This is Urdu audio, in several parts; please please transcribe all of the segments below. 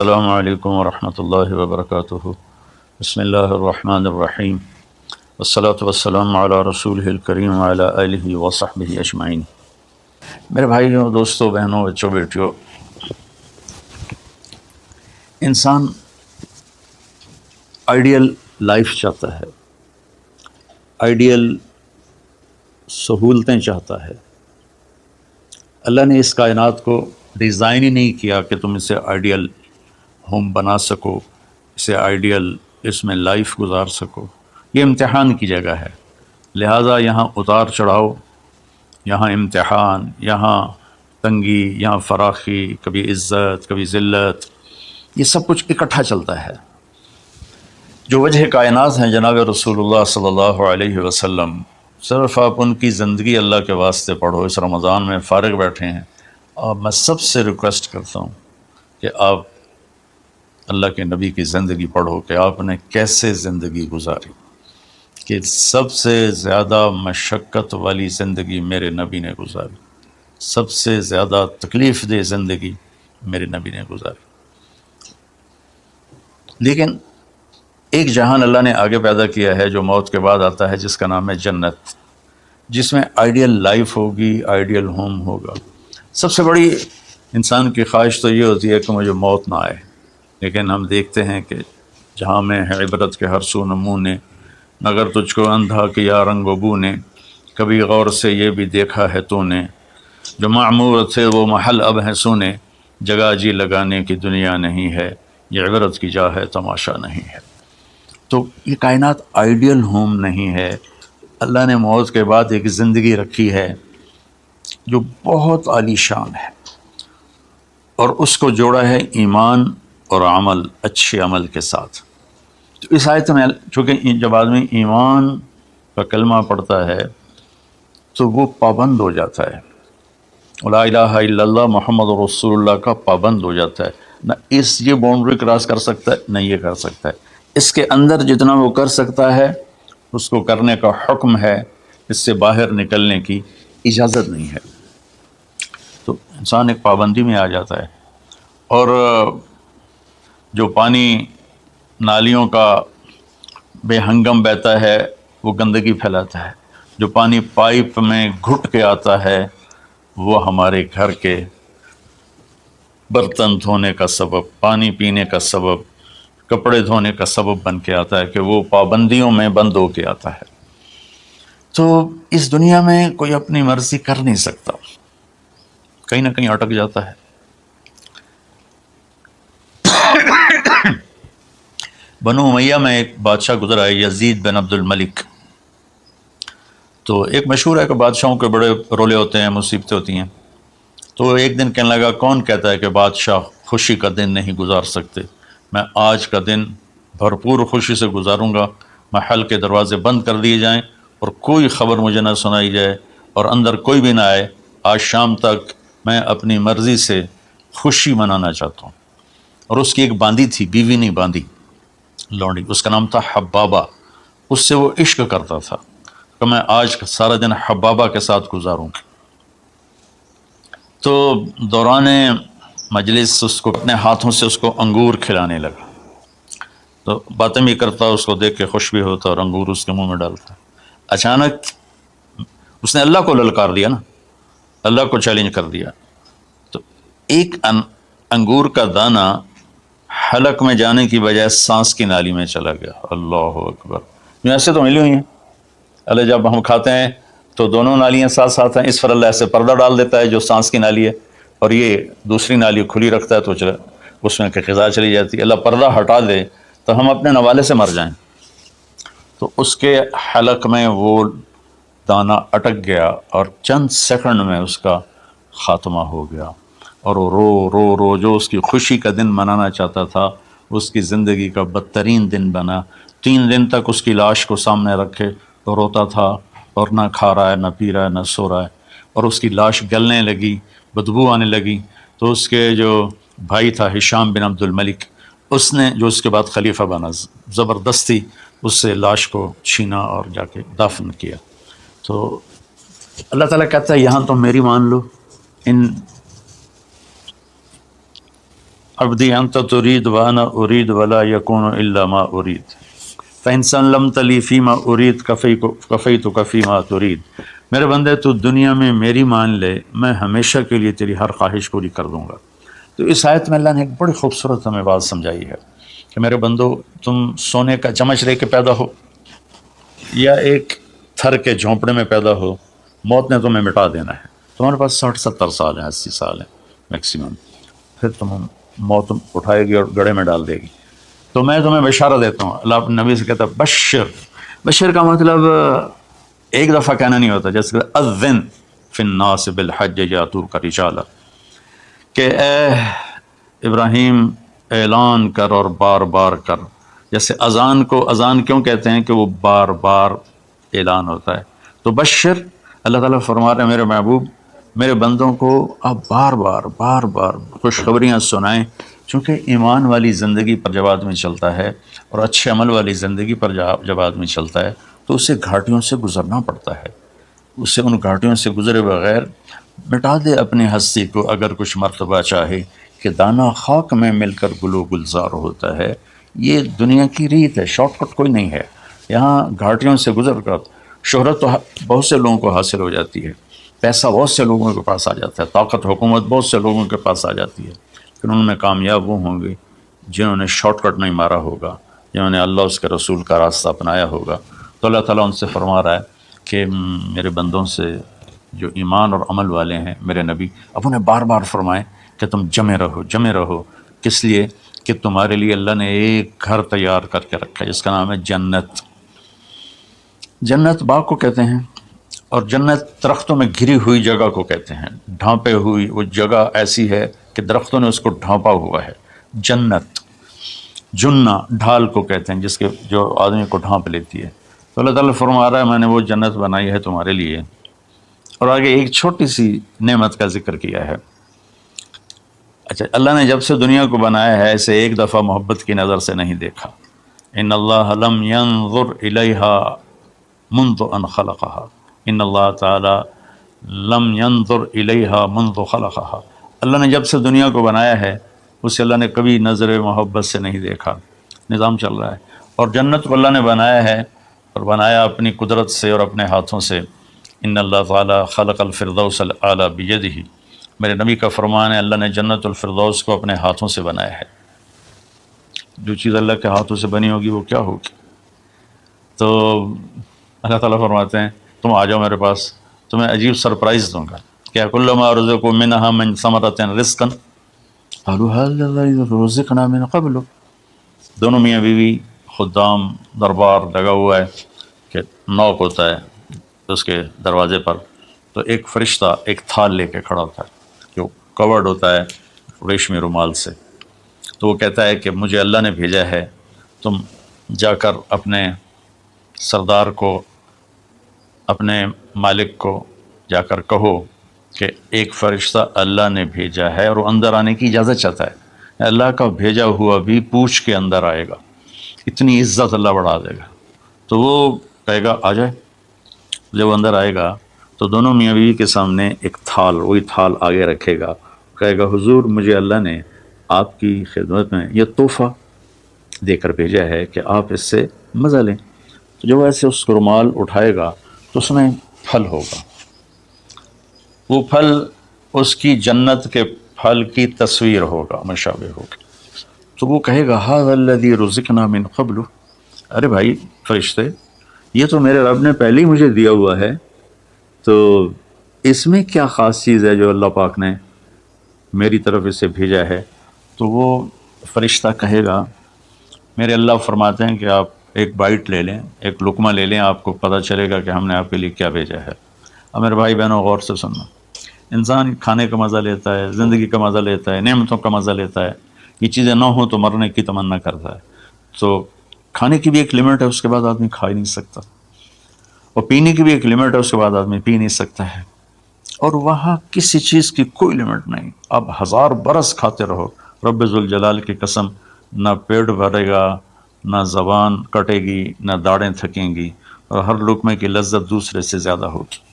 السلام علیکم ورحمۃ اللہ وبرکاتہ۔ بسم اللہ الرحمن الرحیم، والصلاة والسلام علی رسولہ الکریم وعلی آلہ وصحبہ اجمعین۔ میرے بھائیوں، دوستوں، بہنوں، بچوں، بیٹیوں، انسان آئیڈیل لائف چاہتا ہے، آئیڈیل سہولتیں چاہتا ہے۔ اللہ نے اس کائنات کو ڈیزائن ہی نہیں کیا کہ تم اسے آئیڈیل ہوم بنا سکو، اسے آئیڈیل اس میں لائف گزار سکو۔ یہ امتحان کی جگہ ہے، لہٰذا یہاں اتار چڑھاؤ، یہاں امتحان، یہاں تنگی، یہاں فراخی، کبھی عزت، کبھی ذلت، یہ سب کچھ اکٹھا چلتا ہے۔ جو وجہ کائنات ہیں جناب رسول اللہ صلی اللہ علیہ وسلم، صرف آپ ان کی زندگی اللہ کے واسطے پڑھو۔ اس رمضان میں فارغ بیٹھے ہیں، اور میں سب سے ریکویسٹ کرتا ہوں کہ آپ اللہ کے نبی کی زندگی پڑھو کہ آپ نے کیسے زندگی گزاری، کہ سب سے زیادہ مشقت والی زندگی میرے نبی نے گزاری، سب سے زیادہ تکلیف دہ زندگی میرے نبی نے گزاری۔ لیکن ایک جہان اللہ نے آگے پیدا کیا ہے جو موت کے بعد آتا ہے، جس کا نام ہے جنت، جس میں آئیڈیل لائف ہوگی، آئیڈیل ہوم ہوگا۔ سب سے بڑی انسان کی خواہش تو یہ ہوتی ہے کہ مجھے موت نہ آئے، لیکن ہم دیکھتے ہیں کہ جہاں میں ہے عبرت کے ہر سو نمونے، مگر تجھ کو اندھا کیا رنگ و بو نے، کبھی غور سے یہ بھی دیکھا ہے تو نے، جو معمور تھے وہ محل اب ہیں سونے، جگہ جی لگانے کی دنیا نہیں ہے، یہ عبرت کی جا ہے تماشا نہیں ہے۔ تو یہ کائنات آئیڈیل ہوم نہیں ہے۔ اللہ نے موت کے بعد ایک زندگی رکھی ہے جو بہت عالی شان ہے، اور اس کو جوڑا ہے ایمان اور عمل، اچھے عمل کے ساتھ۔ تو اس آیت میں چونکہ جب آدمی ایمان کا کلمہ پڑھتا ہے تو وہ پابند ہو جاتا ہے، لا الہ الا اللہ محمد رسول اللہ کا پابند ہو جاتا ہے۔ نہ یہ باؤنڈری کراس کر سکتا ہے، نہ یہ کر سکتا ہے۔ اس کے اندر جتنا وہ کر سکتا ہے اس کو کرنے کا حکم ہے، اس سے باہر نکلنے کی اجازت نہیں ہے۔ تو انسان ایک پابندی میں آ جاتا ہے۔ اور جو پانی نالیوں کا بے ہنگم بہتا ہے وہ گندگی پھیلاتا ہے، جو پانی پائپ میں گھٹ کے آتا ہے وہ ہمارے گھر کے برتن دھونے کا سبب، پانی پینے کا سبب، کپڑے دھونے کا سبب بن کے آتا ہے، کہ وہ پابندیوں میں بند ہو کے آتا ہے۔ تو اس دنیا میں کوئی اپنی مرضی کر نہیں سکتا، کہیں نہ کہیں اٹک جاتا ہے۔ بنو امیہ میں ایک بادشاہ گزرا ہے، یزید بن عبد الملک۔ تو ایک مشہور ہے کہ بادشاہوں کے بڑے رولے ہوتے ہیں، مصیبتیں ہوتی ہیں۔ تو ایک دن کہنے لگا، کون کہتا ہے کہ بادشاہ خوشی کا دن نہیں گزار سکتے؟ میں آج کا دن بھرپور خوشی سے گزاروں گا، محل کے دروازے بند کر دیے جائیں اور کوئی خبر مجھے نہ سنائی جائے اور اندر کوئی بھی نہ آئے۔ آج شام تک میں اپنی مرضی سے خوشی منانا چاہتا ہوں۔ اور اس کی ایک باندی تھی، بیوی نہیں باندی، لونڈی، اس کا نام تھا حبابہ۔ اس سے وہ عشق کرتا تھا کہ میں آج سارا دن حبابہ کے ساتھ گزاروں گا۔ تو دوران مجلس اس کو اپنے ہاتھوں سے اس کو انگور کھلانے لگا، تو باتیں بھی کرتا، اس کو دیکھ کے خوش بھی ہوتا اور انگور اس کے منہ میں ڈالتا۔ اچانک اس نے اللہ کو للکار دیا نا، اللہ کو چیلنج کر دیا۔ تو ایک انگور کا دانہ حلق میں جانے کی بجائے سانس کی نالی میں چلا گیا۔ اللہ اکبر! ایسے تو ملی ہوئی ہیں، اللہ جب ہم کھاتے ہیں تو دونوں نالیاں ساتھ ساتھ ہیں، اس پر اللہ ایسے پردہ ڈال دیتا ہے جو سانس کی نالی ہے، اور یہ دوسری نالی کھلی رکھتا ہے تو اس میں کہ غذا چلی جاتی ہے۔ اللہ پردہ ہٹا دے تو ہم اپنے نوالے سے مر جائیں۔ تو اس کے حلق میں وہ دانہ اٹک گیا اور چند سیکنڈ میں اس کا خاتمہ ہو گیا، اور وہ رو رو رو جو اس کی خوشی کا دن منانا چاہتا تھا اس کی زندگی کا بدترین دن بنا۔ 3 دن تک اس کی لاش کو سامنے رکھے تو روتا تھا، اور نہ کھا رہا ہے، نہ پی رہا ہے، نہ سو رہا ہے، اور اس کی لاش گلنے لگی، بدبو آنے لگی۔ تو اس کے جو بھائی تھا ہشام بن عبد الملک، اس نے جو اس کے بعد خلیفہ بنا، زبردستی اس سے لاش کو چھینا اور جا کے دفن کیا۔ تو اللہ تعالیٰ کہتا ہے یہاں تم میری مان لو، ان عبدی انت ترید وانا ارید ولا یکون الا ما ارید فإن سلمت لی فیما ارید کفیتک فیما ترید، میرے بندے تو دنیا میں میری مان لے، میں ہمیشہ کے لیے تیری ہر خواہش پوری کر دوں گا۔ تو اس آیت میں اللہ نے ایک بڑی خوبصورت ہمیں بات سمجھائی ہے کہ میرے بندو، تم سونے کا چمچ لے کے پیدا ہو یا ایک تھر کے جھونپڑے میں پیدا ہو، موت نے تمہیں مٹا دینا ہے۔ تمہارے پاس 60-70 سال ہیں، 80 سال ہیں میکسیمم، پھر تم موت اٹھائے گی اور گڑھے میں ڈال دے گی۔ تو میں تمہیں بشارت دیتا ہوں، اللہ اپنے نبی سے کہتا ہے بشر کا مطلب ایک دفعہ کہنا نہیں ہوتا، جیسے کہ اذن فی الناس بالحج یاتوک رجالا، کہ اے ابراہیم اعلان کر اور بار بار کر۔ جیسے اذان کو اذان کیوں کہتے ہیں کہ وہ بار بار اعلان ہوتا ہے، تو بشر اللہ تعالیٰ فرما رہے ہیں میرے محبوب میرے بندوں کو آپ بار بار خوشخبریاں سنائیں، چونکہ ایمان والی زندگی پر جب آدمی چلتا ہے اور اچھے عمل والی زندگی پر جب آدمی چلتا ہے تو اسے گھاٹیوں سے گزرنا پڑتا ہے، اسے ان گھاٹیوں سے گزرے بغیر مٹا دے اپنی ہستی کو اگر کچھ مرتبہ چاہے کہ دانہ خاک میں مل کر گل و گلزار ہوتا ہے۔ یہ دنیا کی ریت ہے، شارٹ کٹ کوئی نہیں ہے۔ یہاں گھاٹیوں سے گزر کر شہرت تو بہت سے لوگوں کو حاصل ہو جاتی ہے، پیسہ بہت سے لوگوں کے پاس آ جاتا ہے، طاقت حکومت بہت سے لوگوں کے پاس آ جاتی ہے، لیکن ان میں کامیاب وہ ہوں گے جنہوں نے شارٹ کٹ نہیں مارا ہوگا، جنہوں نے اللہ اس کے رسول کا راستہ اپنایا ہوگا۔ تو اللہ تعالیٰ ان سے فرما رہا ہے کہ میرے بندوں سے جو ایمان اور عمل والے ہیں، میرے نبی اب انہیں بار بار فرمائیں کہ تم جمے رہو۔ کس لیے؟ کہ تمہارے لیے اللہ نے ایک گھر تیار کر کے رکھا ہے جس کا نام ہے جنت۔ جنت باغ کو کہتے ہیں، اور جنت درختوں میں گھری ہوئی جگہ کو کہتے ہیں، ڈھانپے ہوئی وہ جگہ ایسی ہے کہ درختوں نے اس کو ڈھانپا ہوا ہے۔ جنت جنہ ڈھال کو کہتے ہیں، جس کے جو آدمی کو ڈھانپ لیتی ہے۔ تو اللہ تعالیٰ فرما رہا ہے میں نے وہ جنت بنائی ہے تمہارے لیے، اور آگے ایک چھوٹی سی نعمت کا ذکر کیا ہے۔ اچھا، اللہ نے جب سے دنیا کو بنایا ہے اسے ایک دفعہ محبت کی نظر سے نہیں دیکھا۔ ان اللہ لم ينظر الیہا منذ ان خلقہا، ان اللہ تعالی لم ينظر الیہا منذ خلقہا، اللہ نے جب سے دنیا کو بنایا ہے اسے اللہ نے کبھی نظر محبت سے نہیں دیکھا۔ نظام چل رہا ہے، اور جنت کو اللہ نے بنایا ہے، اور بنایا اپنی قدرت سے اور اپنے ہاتھوں سے۔ ان اللہ تعالی خلق الفردوس الاعلی بیدہ، میرے نبی کا فرمان ہے اللہ نے جنت الفردوس کو اپنے ہاتھوں سے بنایا ہے۔ جو چیز اللہ کے ہاتھوں سے بنی ہوگی وہ کیا ہوگی؟ تو اللہ تعالیٰ فرماتے ہیں تم آ جاؤ میرے پاس، تمہیں عجیب سرپرائز دوں گا۔ کیا کلما رزقوا منہا من ثمرۃ رزقا قالوا هذا الذی رزقنا من قبل، دونوں میاں بیوی خدام دربار لگا ہوا ہے کہ نوک ہوتا ہے اس کے دروازے پر، تو ایک فرشتہ ایک تھال لے کے کھڑا ہوتا ہے جو کورڈ ہوتا ہے ریشمی رومال سے، تو وہ کہتا ہے کہ مجھے اللہ نے بھیجا ہے، تم جا کر اپنے سردار کو، اپنے مالک کو جا کر کہو کہ ایک فرشتہ اللہ نے بھیجا ہے اور وہ اندر آنے کی اجازت چاہتا ہے۔ اللہ کا بھیجا ہوا بھی پوچھ کے اندر آئے گا، اتنی عزت اللہ بڑھا دے گا۔ تو وہ کہے گا آ جائے، جب وہ اندر آئے گا تو دونوں میاں بیوی کے سامنے ایک تھال، وہی تھال آگے رکھے گا، کہے گا حضور مجھے اللہ نے آپ کی خدمت میں یہ تحفہ دے کر بھیجا ہے کہ آپ اس سے مزہ لیں۔ تو جب ایسے اس کو رومال اٹھائے گا تو اس میں پھل ہوگا، وہ پھل اس کی جنت کے پھل کی تصویر ہوگا، مشابہ ہوگا۔ تو وہ کہے گا ھذا الذی رزقنا من قبل، ارے بھائی فرشتے یہ تو میرے رب نے پہلے ہی مجھے دیا ہوا ہے، تو اس میں کیا خاص چیز ہے جو اللہ پاک نے میری طرف اسے بھیجا ہے؟ تو وہ فرشتہ کہے گا میرے اللہ فرماتے ہیں کہ آپ ایک بائٹ لے لیں، ایک لقمہ لے لیں، آپ کو پتہ چلے گا کہ ہم نے آپ کے لیے کیا بھیجا ہے۔ اب میرے بھائی بہنوں غور سے سننا، انسان کھانے کا مزہ لیتا ہے، زندگی کا مزہ لیتا ہے، نعمتوں کا مزہ لیتا ہے، یہ چیزیں نہ ہوں تو مرنے کی تمنا کرتا ہے۔ تو کھانے کی بھی ایک لمٹ ہے، اس کے بعد آدمی کھا ہی نہیں سکتا، اور پینے کی بھی ایک لمٹ ہے، اس کے بعد آدمی پی نہیں سکتا ہے، اور وہاں کسی چیز کی کوئی لمٹ نہیں، اب 1000 برس کھاتے رہو، رب ذوالجلال کی قسم نہ پیٹ بھرے گا، نہ زبان کٹے گی، نہ داڑیں تھکیں گی، اور ہر لقمے کی لذت دوسرے سے زیادہ ہوگی۔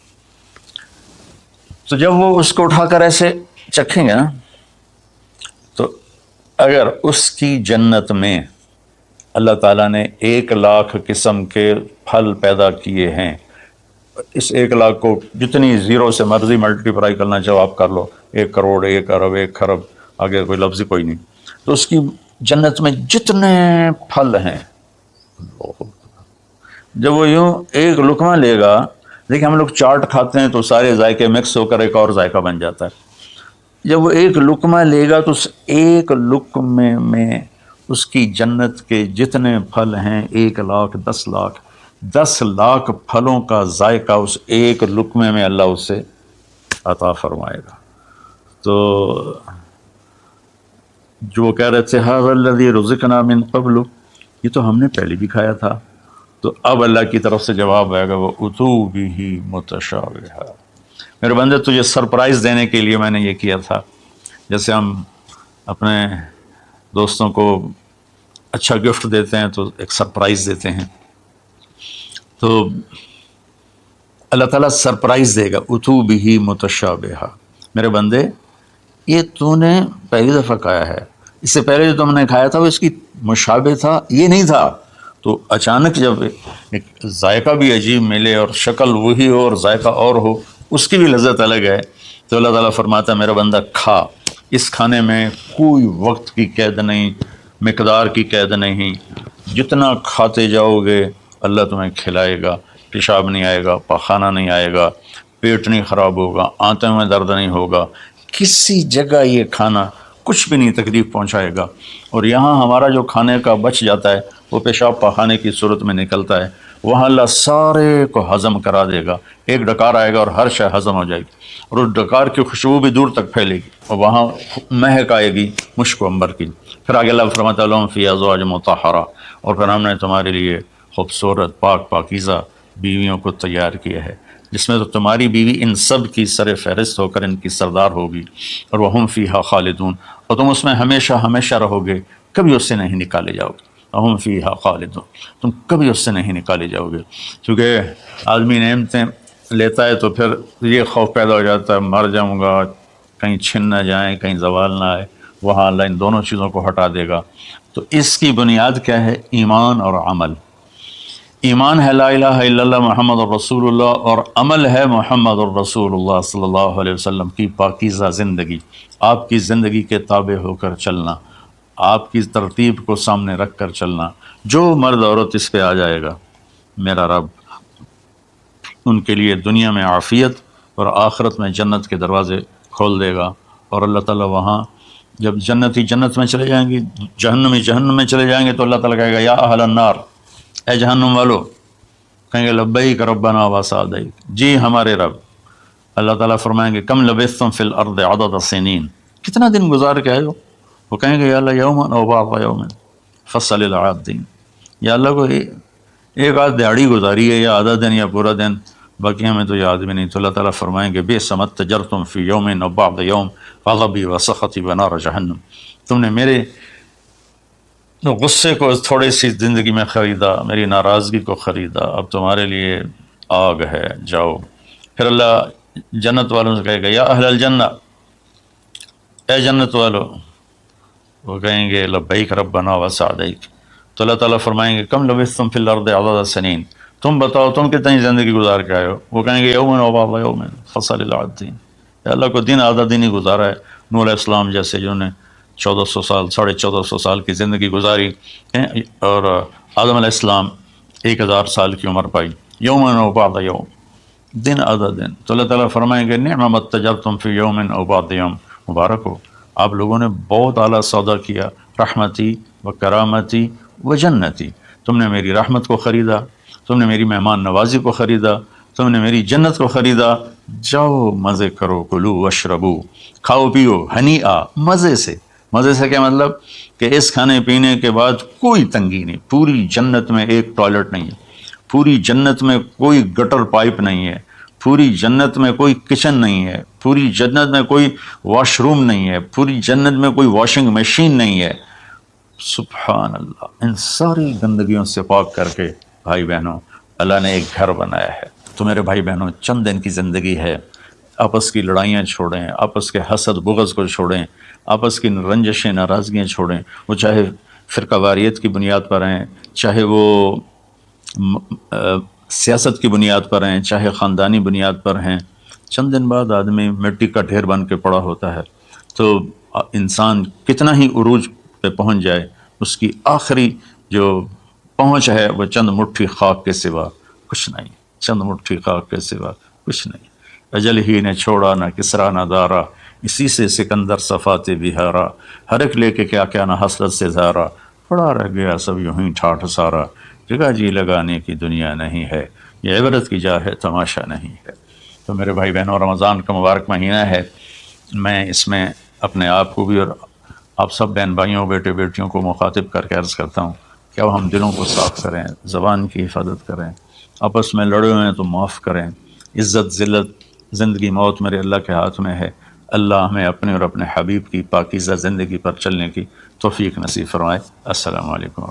تو جب وہ اس کو اٹھا کر ایسے چکھیں گے نا، تو اگر اس کی جنت میں اللہ تعالیٰ نے 1,00,000 قسم کے پھل پیدا کیے ہیں، اس 1,00,000 کو جتنی زیرو سے مرضی ملٹیپلائی کرنا چاہو آپ کر لو، 1 کروڑ، 1 ارب، 1 خرب، آگے کوئی لفظ ہی کوئی نہیں، تو اس کی جنت میں جتنے پھل ہیں، جب وہ یوں ایک لقمہ لے گا، دیکھیں ہم لوگ چاٹ کھاتے ہیں تو سارے ذائقے مکس ہو کر ایک اور ذائقہ بن جاتا ہے، جب وہ ایک لقمہ لے گا تو اس ایک لقمے میں اس کی جنت کے جتنے پھل ہیں، 1,00,000، 10,00,000، 10,00,000 پھلوں کا ذائقہ اس ایک لقمے میں اللہ اسے عطا فرمائے گا۔ تو جو وہ کہہ رہے تھے ھذا الذی رزقنا من قبل، یہ تو ہم نے پہلے بھی کھایا تھا، تو اب اللہ کی طرف سے جواب آئے گا وہ اتو بہ متشابہا، میرے بندے تجھے سرپرائز دینے کے لیے میں نے یہ کیا تھا، جیسے ہم اپنے دوستوں کو اچھا گفٹ دیتے ہیں تو ایک سرپرائز دیتے ہیں، تو اللہ تعالیٰ سرپرائز دے گا اتو بہ متشابہا، میرے بندے یہ تو نے پہلی دفعہ کھایا ہے، اس سے پہلے جو تم نے کھایا تھا وہ اس کی مشابہ تھا، یہ نہیں تھا، تو اچانک جب ایک ذائقہ بھی عجیب ملے اور شکل وہی ہو اور ذائقہ اور ہو، اس کی بھی لذت الگ ہے، تو اللہ تعالیٰ فرماتا ہے میرا بندہ کھا، اس کھانے میں کوئی وقت کی قید نہیں، مقدار کی قید نہیں، جتنا کھاتے جاؤ گے اللہ تمہیں کھلائے گا، پیشاب نہیں آئے گا، پاخانہ نہیں آئے گا، پیٹ نہیں خراب ہوگا، آنتوں میں درد نہیں ہوگا، کسی جگہ یہ کھانا کچھ بھی نہیں تکلیف پہنچائے گا، اور یہاں ہمارا جو کھانے کا بچ جاتا ہے وہ پیشاب پاخانے کی صورت میں نکلتا ہے، وہاں اللہ سارے کو ہضم کرا دے گا، ایک ڈکار آئے گا اور ہر شے ہضم ہو جائے گی، اور اس ڈکار کی خوشبو بھی دور تک پھیلے گی، اور وہاں مہک آئے گی مشک و عنبر کی۔ پھر آگے اللہ فرماتا ہے لہم فیہا ازواج مطہرہ، اور پھر ہم نے تمہارے لیے خوبصورت پاک پاکیزہ بیویوں کو تیار کیا ہے، جس میں تو تمہاری بیوی ان سب کی سر فہرست ہو کر ان کی سردار ہوگی، اور وہم فیہا خالدون، اور تم اس میں ہمیشہ ہمیشہ رہو گے، کبھی اس سے نہیں نکالے جاؤ گے، وہم فیہا خالدون، تم کبھی اس سے نہیں نکالے جاؤ گے، کیونکہ آدمی نعمتیں لیتا ہے تو پھر یہ خوف پیدا ہو جاتا ہے مر جاؤں گا، کہیں چھن نہ جائیں، کہیں زوال نہ آئے، وہاں اللہ ان دونوں چیزوں کو ہٹا دے گا۔ تو اس کی بنیاد کیا ہے؟ ایمان اور عمل۔ ایمان ہے لا الہ الا اللہ محمد الرسول اللہ، اور عمل ہے محمد الرسول اللہ صلی اللہ علیہ وسلم کی پاکیزہ زندگی، آپ کی زندگی کے تابع ہو کر چلنا، آپ کی ترتیب کو سامنے رکھ کر چلنا، جو مرد عورت اس پہ آ جائے گا میرا رب ان کے لیے دنیا میں عافیت اور آخرت میں جنت کے دروازے کھول دے گا، اور اللہ تعالیٰ وہاں جب جنتی جنت میں چلے جائیں گے، جہنمی جہنم میں چلے جائیں گے، تو اللہ تعالیٰ کہے گا یا اہل النار، اے جہنم والو، کہیں گے لبیک ربنا وسعدیک، جی ہمارے رب۔ اللہ تعالیٰ فرمائیں گے کم لبثتم فی الارض عدد سنین، کتنا دن گزار کے آئے ہو؟ وہ کہیں گے یا اللہ یوما او بعض یوم فصل العادین، یا اللہ کو ایک آدھ دیہڑی گزاری ہے یا آدھا دن یا پورا دن، باقی ہمیں تو یاد بھی نہیں۔ تو اللہ تعالیٰ فرمائیں گے بئس ما اتجرتم فی یوم او بعض یوم غضبی وسخطی ونار جہنم، تم نے میرے غصے کو تھوڑی سی زندگی میں خریدا، میری ناراضگی کو خریدا، اب تمہارے لیے آگ ہے، جاؤ۔ پھر اللہ جنت والوں سے کہے گا یا اہل الجنہ، اے جنت والو، وہ کہیں گے لبیک ربنا وسعدیک، تو اللہ تعالیٰ فرمائیں گے کم لبثتم فی الارض عدد سنین، تم بتاؤ تم کتنی زندگی گزار کے آئے ہو؟ وہ کہیں گے یومن و بعض یومن فصل العادین، یا اللہ کو دن آدھا دن ہی گزارا ہے، نوح علیہ السلام جیسے جنہوں نے 1400 سال 1450 سال کی زندگی گزاری، اور آدم علیہ السلام 1000 سال کی عمر پائی، یومن و بعض یوم، دن آدھا دن۔ تو اللہ تعالیٰ فرمائیں گے نعم ما اتجرتم فی یوم او بعض یوم، مبارک ہو، آپ لوگوں نے بہت اعلیٰ سودا کیا، رحمتی و کرامتی و جنتی، تم نے میری رحمت کو خریدا، تم نے میری مہمان نوازی کو خریدا، تم نے میری جنت کو خریدا، جاؤ مزے کرو، کلو واشربو، کھاؤ پیو، ہنیئا، مزے سے۔ مزے سے کیا مطلب؟ کہ اس کھانے پینے کے بعد کوئی تنگی نہیں، پوری جنت میں ایک ٹوائلٹ نہیں ہے، پوری جنت میں کوئی گٹر پائپ نہیں ہے، پوری جنت میں کوئی کچن نہیں ہے، پوری جنت میں کوئی واش روم نہیں ہے، پوری جنت میں کوئی واشنگ مشین نہیں ہے۔ سبحان اللہ، ان ساری گندگیوں سے پاک کر کے بھائی بہنوں اللہ نے ایک گھر بنایا ہے۔ تو میرے بھائی بہنوں چند دن کی زندگی ہے، آپس کی لڑائیاں چھوڑیں، آپس کے حسد بغض کو چھوڑیں، آپس کی رنجشیں ناراضگیاں چھوڑیں، وہ چاہے فرقہ واریت کی بنیاد پر ہیں، چاہے وہ سیاست کی بنیاد پر ہیں، چاہے خاندانی بنیاد پر ہیں۔ چند دن بعد آدمی مٹی کا ڈھیر بن کے پڑا ہوتا ہے، تو انسان کتنا ہی عروج پہ پہنچ جائے، اس کی آخری جو پہنچ ہے وہ چند مٹھی خاک کے سوا کچھ نہیں، چند مٹھی خاک کے سوا کچھ نہیں۔ اجل ہی نے چھوڑا نہ کسرا نہ دارا، اسی سے سکندر صفات بہارا، ہر ایک لے کے کیا کیا نہ حسرت سے دھارا، پڑا رہ گیا سب یوں ہی ٹھاٹھ سارا، جگہ جی لگانے کی دنیا نہیں ہے، یہ عبرت کی جا ہے تماشا نہیں ہے۔ تو میرے بھائی بہنوں، رمضان کا مبارک مہینہ ہے، میں اس میں اپنے آپ کو بھی اور آپ سب بہن بھائیوں بیٹے بیٹیوں کو مخاطب کر کے عرض کرتا ہوں کہ اب ہم دلوں کو صاف کریں، زبان کی حفاظت کریں، آپس میں لڑے ہوئے ہیں تو معاف کریں۔ عزت ذلت زندگی موت میرے اللہ کے ہاتھ میں ہے، اللہ ہمیں اپنے اور اپنے حبیب کی پاکیزہ زندگی پر چلنے کی توفیق نصیب فرمائے۔ السلام علیکم۔